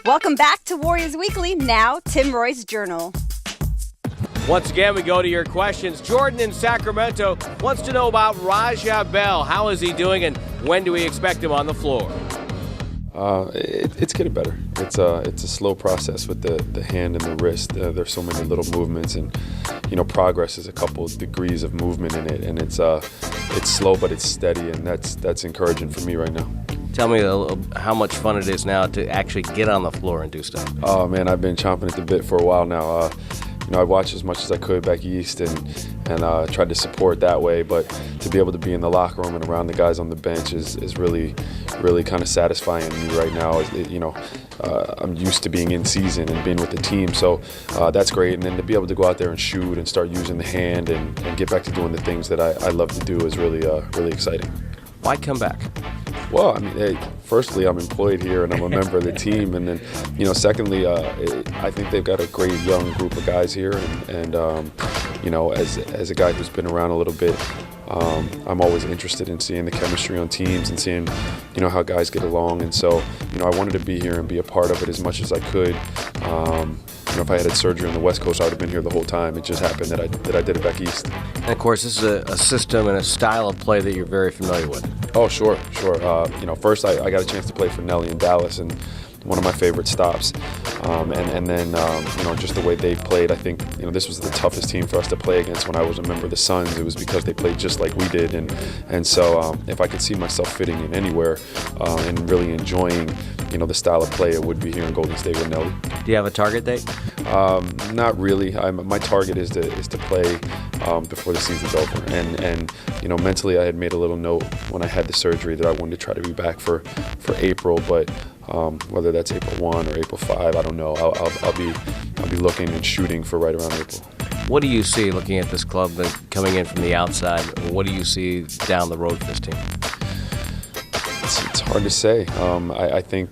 Welcome back to Warriors Weekly. Now, Tim Roy's Journal. Once again, we go to your questions. Jordan in Sacramento wants to know about Raja Bell. How is he doing, and when do we expect him on the floor? It's getting better. It's a slow process with the hand and the wrist. There's so many little movements, and progress is a couple degrees of movement in it, and it's slow but it's steady, and that's encouraging for me right now. Tell me how much fun it is now to actually get on the floor and do stuff. Oh man, I've been chomping at the bit for a while now. I watched as much as I could back east and tried to support that way, but to be able to be in the locker room and around the guys on the bench is really kind of satisfying to me right now. I'm used to being in season and being with the team, so that's great. And then to be able to go out there and shoot and start using the hand and get back to doing the things that I love to do is really exciting. Why come back? Well, I mean, firstly, I'm employed here and I'm a member of the team, and then, secondly, I think they've got a great young group of guys here, and as a guy who's been around a little bit, I'm always interested in seeing the chemistry on teams and seeing, how guys get along, and so, I wanted to be here and be a part of it as much as I could. If I had surgery on the West Coast, I would have been here the whole time. It just happened that I did it back east. And of course, this is a system and a style of play that you're very familiar with. Oh, sure. First I got a chance to play for Nelly in Dallas, and one of my favorite stops. And then just the way they played, I think, this was the toughest team for us to play against when I was a member of the Suns. It was because they played just like we did. And so if I could see myself fitting in anywhere and really enjoying, the style of play, it would be here in Golden State with Nelly. Do you have a target date? Not really. My target is to play before the season's over. And mentally I had made a little note when I had the surgery that I wanted to try to be back for April, but whether that's April 1 or April 5, I don't know. I'll be looking and shooting for right around April. What do you see looking at this club coming in from the outside? What do you see down the road for this team? It's hard to say. I think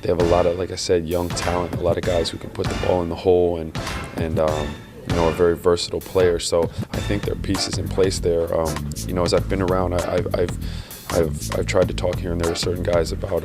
they have a lot of, like I said, young talent, a lot of guys who can put the ball in the hole and are very versatile players. So I think there are pieces in place there. As I've been around, I've tried to talk here and there to certain guys about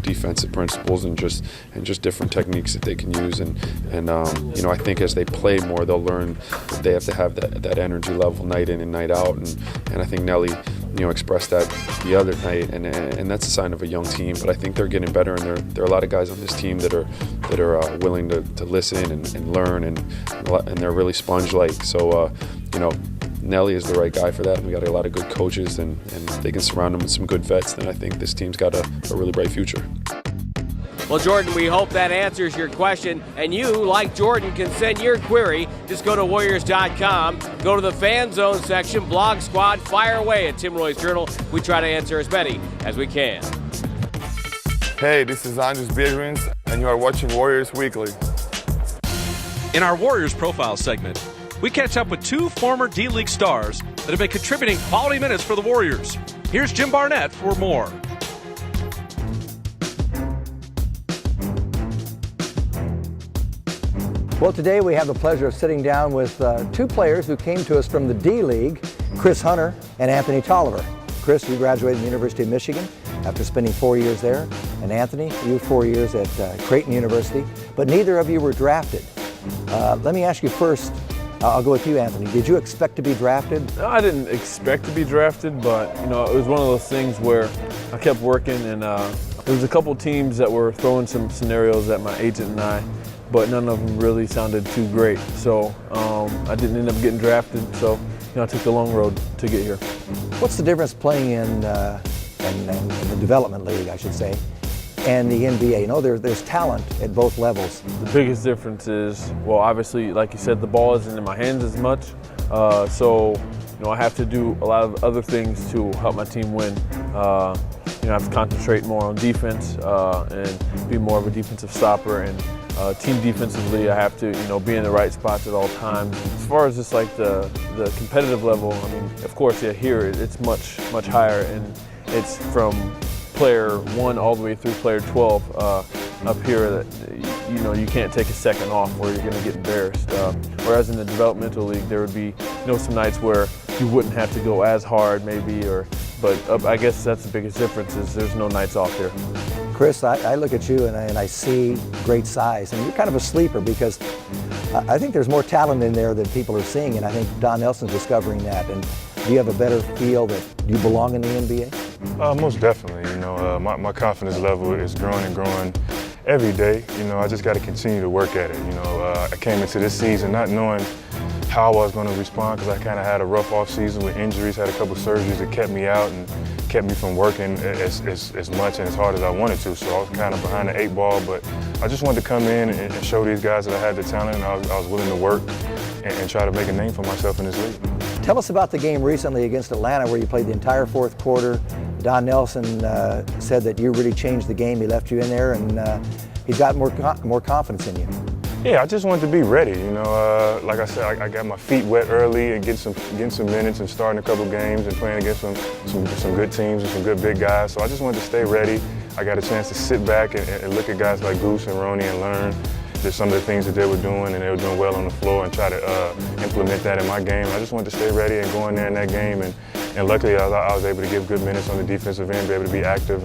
defensive principles and just different techniques that they can use, and I think as they play more, they'll learn that they have to have that energy level night in and night out, and I think Nelly expressed that the other night, and that's a sign of a young team. But I think they're getting better, and there are a lot of guys on this team that are willing to listen and learn, and they're really sponge-like. So Nelly is the right guy for that, and we got a lot of good coaches, and if they can surround him with some good vets, then I think this team's got a really bright future. Well, Jordan, we hope that answers your question, and you, like Jordan, can send your query. Just go to Warriors.com, go to the Fan Zone section, Blog Squad, fire away at Tim Roy's Journal. We try to answer as many as we can. Hey, this is Andres Biergrins, and you are watching Warriors Weekly. In our Warriors Profile segment, we catch up with two former D-League stars that have been contributing quality minutes for the Warriors. Here's Jim Barnett for more. Well, today we have the pleasure of sitting down with two players who came to us from the D-League, Chris Hunter and Anthony Tolliver. Chris, you graduated from the University of Michigan after spending 4 years there, and Anthony, you 4 years at Creighton University, but neither of you were drafted. Let me ask you first, I'll go with you, Anthony. Did you expect to be drafted? No, I didn't expect to be drafted, but it was one of those things where I kept working, and there was a couple teams that were throwing some scenarios at my agent and I, but none of them really sounded too great. So I didn't end up getting drafted, so I took the long road to get here. What's the difference playing in the development league, I should say, and the NBA? There's talent at both levels. The biggest difference is, well, obviously, like you said, the ball isn't in my hands as much, so I have to do a lot of other things to help my team win. I have to concentrate more on defense and be more of a defensive stopper, and team defensively, I have to be in the right spots at all times. As far as just like the competitive level, I mean, of course, here it's much higher, and it's from player 1 all the way through player 12 up here that you can't take a second off or you're going to get embarrassed. Whereas in the developmental league, there would be some nights where you wouldn't have to go as hard maybe, but I guess that's the biggest difference is there's no nights off here. Chris, I look at you and I see great size, and you're kind of a sleeper because I think there's more talent in there than people are seeing, and I think Don Nelson's discovering that. And do you have a better feel that you belong in the NBA? Most definitely. You know, my confidence level is growing and growing every day. You know, I just got to continue to work at it. You know, I came into this season not knowing how I was going to respond because I kind of had a rough off season with injuries, had a couple surgeries that kept me out and kept me from working as much and as hard as I wanted to. So I was kind of behind the 8 ball, but I just wanted to come in and show these guys that I had the talent and I was willing to work and try to make a name for myself in this league. Tell us about the game recently against Atlanta where you played the entire 4th quarter. Don Nelson said that you really changed the game. He left you in there and he's got more confidence in you. Yeah, I just wanted to be ready. You know, like I said, I got my feet wet early and getting some minutes and starting a couple games and playing against some good teams and some good big guys. So I just wanted to stay ready. I got a chance to sit back and look at guys like Goose and Roney and learn some of the things that they were doing, and they were doing well on the floor, and try to implement that in my game. I just wanted to stay ready and go in there in that game, and luckily I was able to give good minutes on the defensive end, be able to be active,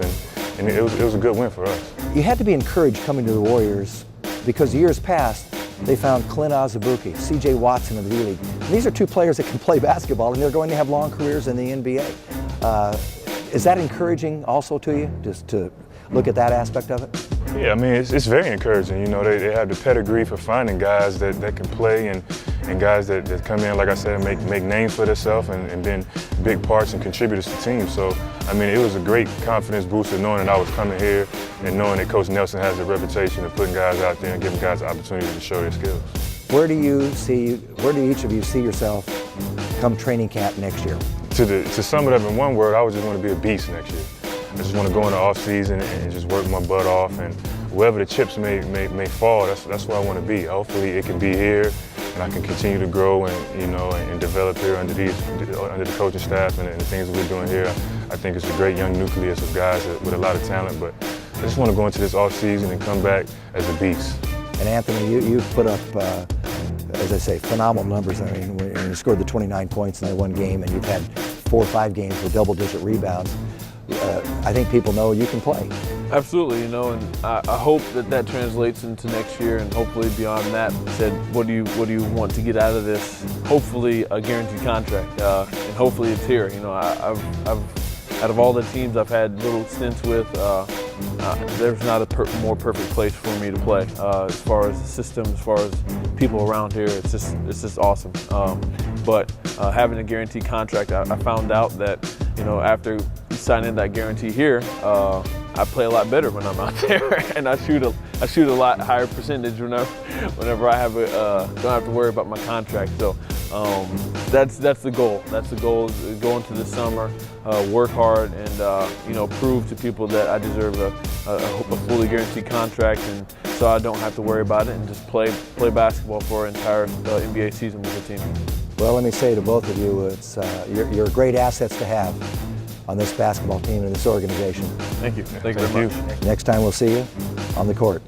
and it was a good win for us. You had to be encouraged coming to the Warriors because years past they found Clint Azubuike, C.J. Watson in the D-League. These are 2 players that can play basketball, and they're going to have long careers in the NBA. Is that encouraging also to you, just to look at that aspect of it? Yeah, I mean, it's very encouraging. You know, they have the pedigree for finding guys that can play and guys that come in, like I said, and make names for themselves and been big parts and contributors to teams. So, I mean, it was a great confidence booster knowing that I was coming here and knowing that Coach Nelson has a reputation of putting guys out there and giving guys the opportunity to show their skills. Where do each of you see yourself come training camp next year? To sum it up in one word, I would just want to be a beast next year. I just want to go in the off season and just work my butt off, and wherever the chips may fall, that's where I want to be. Hopefully it can be here and I can continue to grow and develop here under the coaching staff and the things that we're doing here. I think it's a great young nucleus of guys with a lot of talent, but I just want to go into this off season and come back as a beast. And Anthony, you've put up, as I say, phenomenal numbers. I mean, when you scored the 29 points in that one game, and you've had 4 or 5 games with double-digit rebounds. I think people know you can play. Absolutely, you know, and I hope that translates into next year, and hopefully beyond that. Said, what do you want to get out of this? Hopefully a guaranteed contract, and hopefully it's here. You know, I've out of all the teams I've had little stints with, there's not a more perfect place for me to play. As far as the system, as far as people around here, it's just awesome. But having a guaranteed contract, I found out that, you know, after signing that guarantee here, I play a lot better when I'm out there, and I shoot a lot higher percentage whenever I have don't have to worry about my contract. So that's the goal. That's the goal: is go into the summer, work hard, and you know, prove to people that I deserve a fully guaranteed contract, and so I don't have to worry about it, and just play basketball for an entire NBA season with the team. Well, let me say to both of you, it's you're great assets to have on this basketball team and this organization. Thank you. Thank you very much. Next time we'll see you on the court.